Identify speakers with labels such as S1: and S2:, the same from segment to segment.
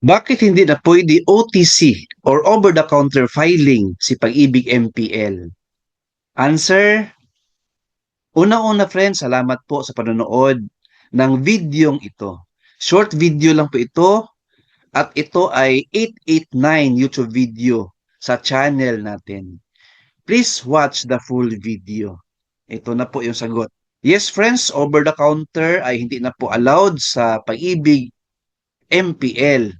S1: Bakit hindi na pwede OTC or over-the-counter filing si Pag-ibig MPL? Answer, una-una friends, salamat po sa panonood ng videong ito. Short video lang po ito at ito ay 889 YouTube video sa channel natin. Please watch the full video. Ito na po yung sagot. Yes friends, over-the-counter ay hindi na po allowed sa Pag-ibig MPL.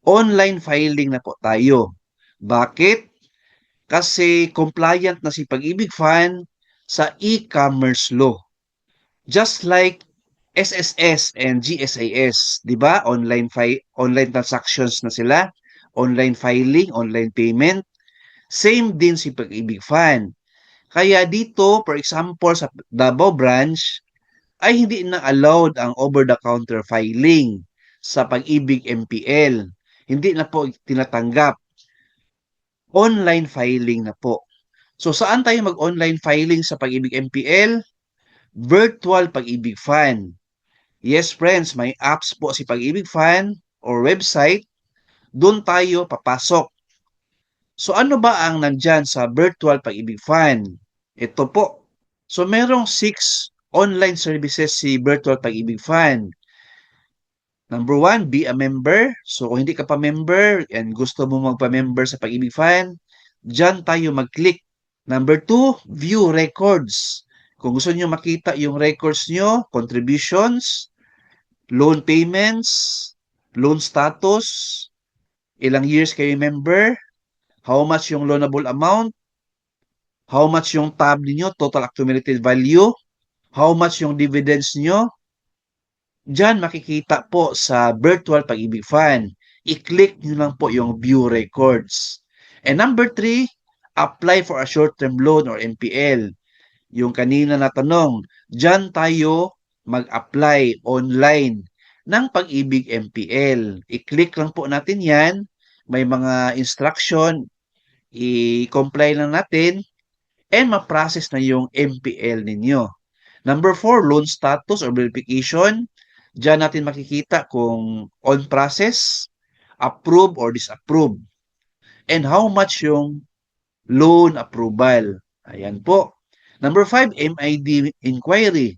S1: Online filing na po tayo. Bakit? Kasi compliant na si Pag-ibig Fan sa e-commerce law. Just like SSS and GSIS, 'di ba? Online transactions na sila, online filing, online payment. Same din si Pag-ibig Fan. Kaya dito, for example, sa Davao branch, ay hindi na allowed ang over-the-counter filing sa Pag-ibig MPL. Hindi na po tinatanggap. Online filing na po. So saan tayo mag-online filing sa Pag-ibig MPL? Virtual Pag-ibig Fan. Yes friends, may apps po si Pag-ibig Fan or website. Doon tayo papasok. So ano ba ang nandyan sa Virtual Pag-ibig Fan? Ito po. So merong 6 online services si Virtual Pag-ibig Fan. Number 1, be a member. So kung hindi ka pa member and gusto mo magpa-member sa Pag-ibig Fan, dyan tayo mag-click. Number 2, view records. Kung gusto niyo makita yung records niyo, contributions, loan payments, loan status, ilang years kayo member, how much yung loanable amount, how much yung tab niyo, total accumulated value, how much yung dividends niyo, diyan makikita po sa Virtual Pag-ibig Fan. I-click nyo lang po yung View Records. And number 3, apply for a short-term loan or NPL. Yung kanina na tanong, diyan tayo mag-apply online ng Pag-ibig MPL. I-click lang po natin yan. May mga instruction, i-comply lang natin and ma-process na yung MPL ninyo. Number 4, loan status or verification. Diyan natin makikita kung on process, approve or disapprove, and how much yung loan approval. Ayan po. Number 5, MID inquiry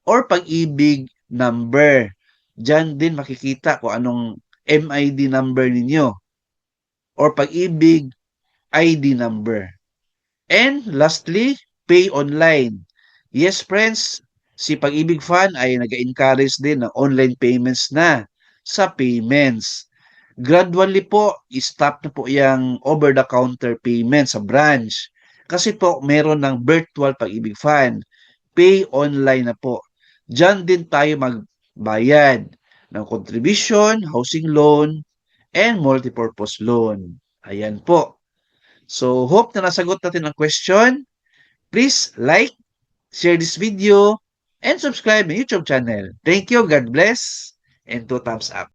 S1: or pag-ibig number. Diyan din makikita kung anong MID number ninyo or pag-ibig ID number. And lastly, pay online. Yes, friends, si Pag-ibig Fan ay nag-encourage din ng online payments na sa payments. Gradually po, stop na po yung over-the-counter payment sa branch. Kasi po, meron ng virtual Pag-ibig Fan. Pay online na po. Diyan din tayo magbayad ng contribution, housing loan, and multipurpose loan. Ayan po. So, hope na nasagot natin ang question. Please like, share this video, and subscribe my YouTube channel. Thank you, God bless, and 2 thumbs up.